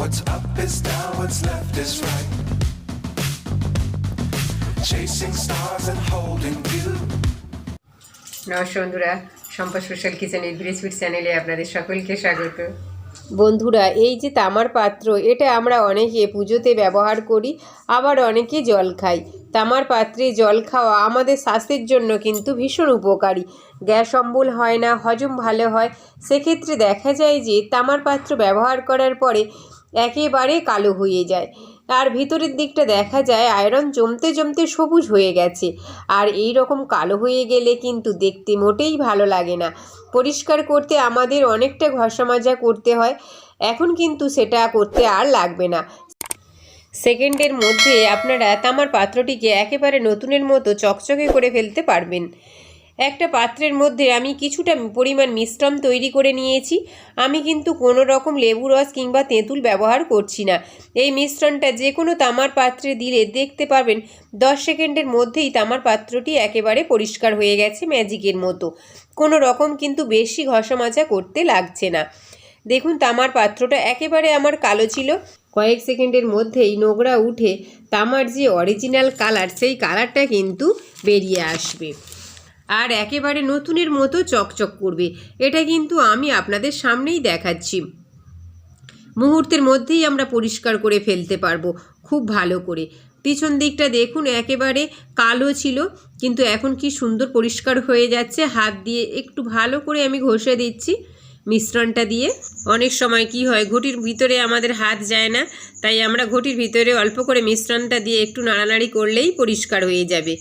What's up is down, what's left is right. Chasing stars and holding you. নমস্কার বন্ধুরা, Shampa special কিচেনের recipe চ্যানেলে আপনাদের সকলকে স্বাগত। বন্ধুরা, এই যে তামার পাত্র, এটা আমরা অনেকে পুজোতে ব্যবহার করি, আবার অনেকে জল খাই। তামার পাত্রে জল খাওয়া আমাদের স্বাস্থ্যের জন্য কিন্তু ভীষণ উপকারী। গ্যাস অম্বল হয় না, হজম ভালো হয়। সেক্ষেত্রে দেখা যায় যে তামার পাত্র ব্যবহার করার পরে একেবারে কালো হয়ে যায়, আর ভিতরের দিকটা দেখা যায় আয়রন জমতে জমতে সবুজ হয়ে গেছে। আর এই রকম কালো হয়ে গেলে কিন্তু দেখতে মোটেই ভালো লাগে না। পরিষ্কার করতে আমাদের অনেকটা ঘষা মাজা করতে হয়, এখন কিন্তু সেটা করতে আর লাগবে না। সেকেন্ডের মধ্যে আপনারা তামার পাত্রটিকে একেবারে নতুনের মতো চকচকে করে ফেলতে পারবেন। একটা পাত্রের মধ্যে আমি কিছুটা পরিমাণ মিশ্রণ তৈরি করে নিয়েছি। আমি কিন্তু কোনো রকম লেবু রস কিংবা তেঁতুল ব্যবহার করছি না। এই মিশ্রণটা যে কোনো তামার পাত্রে দিলে দেখতে পাবেন 10 সেকেন্ডের মধ্যেই তামার পাত্রটি একেবারে পরিষ্কার হয়ে গেছে ম্যাজিকের মতো। কোনো রকম কিন্তু বেশি ঘষা মাজা করতে লাগছে না। দেখুন, তামার পাত্রটা একেবারে আমার কালো ছিল। কয়েক সেকেন্ডের মধ্যেই নোংরা উঠে তামার যে অরিজিনাল কালার, সেই কালারটা কিন্তু বেরিয়ে আসবে আর একেবারে নতুনের মতো চকচক করবে। এটা কিন্তু আমি আপনাদের সামনেই দেখাচ্ছি। মুহূর্তের মধ্যেই আমরা পরিষ্কার করে ফেলতে পারবো খুব ভালো করে। পিছন দিকটা দেখুন, একেবারে কালো ছিল, কিন্তু এখন কি সুন্দর পরিষ্কার হয়ে যাচ্ছে। হাত দিয়ে একটু ভালো করে আমি ঘষে দিচ্ছি মিশ্রণটা দিয়ে। অনেক সময় কি হয়, ঘটির ভিতরে আমাদের হাত যায় না, তাই আমরা ঘটির ভিতরে অল্প করে মিশ্রণটা দিয়ে একটু নাড়ানাড়ি করলেই পরিষ্কার হয়ে যাবে।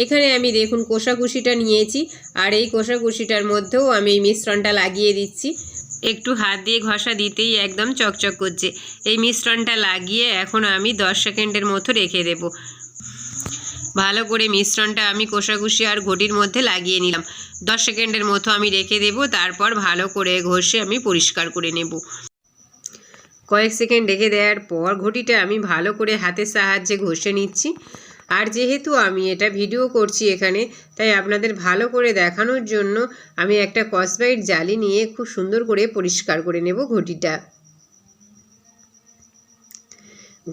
এখানে আমি দেখুন কোষাকুষিটা নিয়েছি, আর এই কোষাকুষিটার মধ্যেও আমি এই মিশ্রণটা লাগিয়ে দিচ্ছি। একটু হাত দিয়ে ঘষা দিতেই একদম চকচক করছে। এই মিশ্রণটা লাগিয়ে এখন আমি 10 সেকেন্ডের মতো রেখে দেব। ভালো করে মিশ্রণটা আমি কোষাকুষি আর ঘটির মধ্যে লাগিয়ে নিলাম। 10 সেকেন্ডের মতো আমি রেখে দেব, তারপর ভালো করে ঘষে আমি পরিষ্কার করে নেব। কয়েক সেকেন্ড রেখে দেওয়ার পর ঘটিটা আমি ভালো করে হাতের সাহায্যে ঘষে নিচ্ছি। আর যেহেতু আমি এটা ভিডিও করছি এখানে, তাই আপনাদের ভালো করে দেখানোর জন্য আমি একটা কসবাইট জালি নিয়ে খুব সুন্দর করে পরিষ্কার করে নেব ঘটিটা।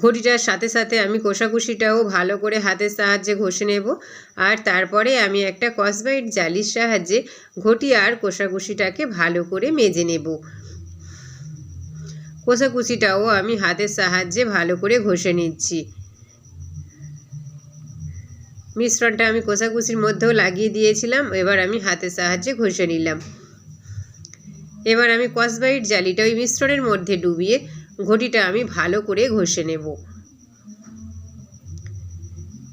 ঘটিটার সাথে সাথে আমি কোষাকুষিটাও ভালো করে হাতের সাহায্যে ঘষে নেব। আর তারপরে আমি একটা কসবাইট জালির সাহায্যে ঘটি আর কোষাকুষিটাকে ভালো করে মেজে নেব। কোষাকুষিটাও আমি হাতের সাহায্যে ভালো করে ঘষে নিচ্ছি। মিশ্রণটা আমি কোষাকুষির মধ্যেও লাগিয়ে দিয়েছিলাম, এবার আমি হাতের সাহায্যে ঘষে নিলাম। এবার আমি কসবাইট জালিটা ওই মিশ্রণের মধ্যে ডুবিয়ে ঘটিটা আমি ভালো করে ঘষে নেব।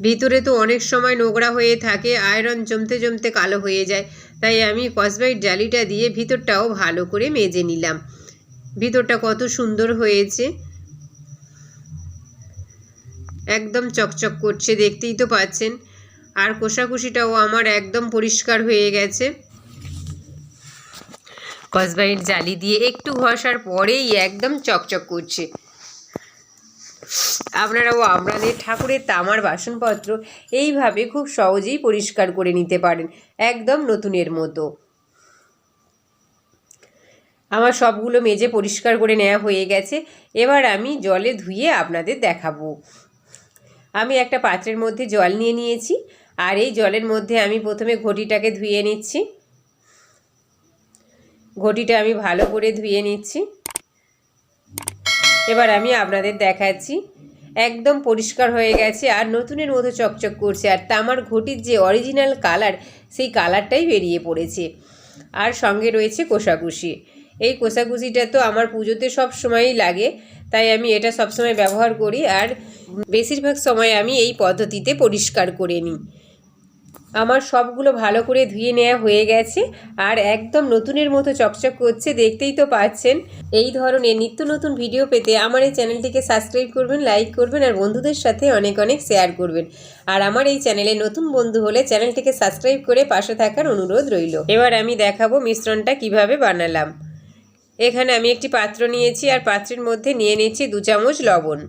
ভিতরে তো অনেক সময় নোংরা হয়ে থাকে, আয়রন জমতে জমতে কালো হয়ে যায়, তাই আমি কসবাইট জালিটা দিয়ে ভিতরটাও ভালো করে মেজে নিলাম। ভিতরটা কত সুন্দর হয়েছে, একদম চকচক করছে, দেখতেই তো পাচ্ছেন। আর কোষাকুষিটাও আমার একদম পরিষ্কার হয়ে গেছে। কসবাইট জালি দিয়ে একটু ঘষার পরেই একদম চকচক করছে। আপনারাও আপনাদের ঠাকুরের তামার বাসনপত্র এইভাবে খুব সহজেই পরিষ্কার করে নিতে পারেন, একদম নতুনের মতো। আমার সবগুলো মেজে পরিষ্কার করে নেওয়া হয়ে গেছে। এবার আমি জলে ধুয়ে আপনাদের দেখাবো। আমি একটা পাত্রের মধ্যে জল নিয়ে নিয়েছি, আর এই জলের মধ্যে আমি প্রথমে ঘটিটাকে ধুয়ে নিচ্ছি। ঘটিটা আমি ভালো করে ধুয়ে নিচ্ছি। এবার আমি আপনাদের দেখাচ্ছি, একদম পরিষ্কার হয়ে গেছে আর নতুনের মতো চকচক করছে। আর তামার ঘটির যে অরিজিনাল কালার, সেই কালারটাই বেরিয়ে পড়েছে। আর সঙ্গে রয়েছে কোষাকুষি। এই কোষাকুষিটা তো আমার পুজোতে সব সময়ই লাগে, তাই আমি এটা সবসময় ব্যবহার করি। আর বেশিরভাগ সময় আমি এই পদ্ধতিতে পরিষ্কার করে নিই। আমার সবগুলো ভালো করে ধুয়ে নেওয়া হয়ে গেছে আর একদম নতুনের মতো চকচক করছে, দেখতেই তো পাচ্ছেন। এই ধরনের নিত্য নতুন ভিডিও পেতে আমার এই চ্যানেলটিকে সাবস্ক্রাইব করবেন, লাইক করবেন আর বন্ধুদের সাথে অনেক অনেক শেয়ার করবেন। আর আমার এই চ্যানেলে নতুন বন্ধু হলে চ্যানেলটিকে সাবস্ক্রাইব করে পাশে থাকার অনুরোধ রইল। এবার আমি দেখাবো মিশ্রণটা কিভাবে বানালাম। এখানে আমি একটি পাত্র নিয়েছি আর পাত্রের মধ্যে নিয়ে নিচ্ছি 2 চামচ লবণ।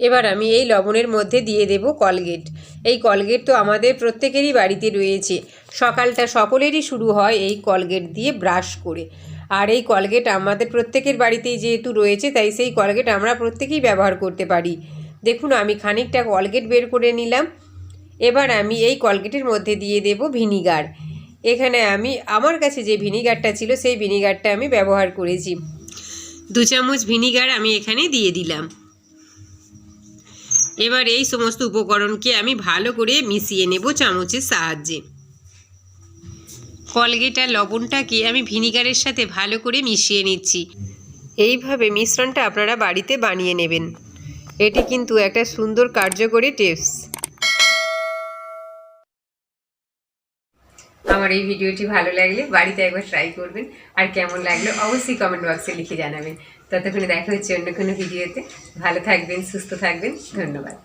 এবার আমি এই লবণের মধ্যে দিয়ে দেব কলগেট। এই কলগেট তো আমাদের প্রত্যেকেরই বাড়িতে রয়েছে। সকালটা সকলেরই শুরু হয় এই কলগেট দিয়ে ব্রাশ করে। আর এই কলগেট আমাদের প্রত্যেকের বাড়িতেই যেহেতু রয়েছে, তাই সেই কলগেট আমরা প্রত্যেকেই ব্যবহার করতে পারি। দেখুন আমি খানিকটা কলগেট বের করে নিলাম। এবার আমি এই কলগেটের মধ্যে দিয়ে দেব ভিনিগার। এখানে আমি আমার কাছে যে ভিনিগারটা ছিল সেই ভিনিগারটা আমি ব্যবহার করেছি। 2 চামচ ভিনিগার আমি এখানে দিয়ে দিলাম। এবার এই সমস্ত উপকরণকে আমি ভালো করে মিশিয়ে নেব চামচের সাহায্যে। কলগেট আর লবণটাকে আমি ভিনিগারের সাথে ভালো করে মিশিয়ে নিচ্ছি। এইভাবে মিশ্রণটা আপনারা বাড়িতে বানিয়ে নেবেন। এটি কিন্তু একটা সুন্দর কার্যকরী টিপস। আমার এই ভিডিওটি ভালো লাগলে বাড়িতে একবার ট্রাই করবেন, আর কেমন লাগলো অবশ্যই কমেন্ট বক্সে লিখে জানাবেন। ততক্ষণে দেখা হচ্ছে অন্য কোনো ভিডিওতে। ভালো থাকবেন, সুস্থ থাকবেন, ধন্যবাদ।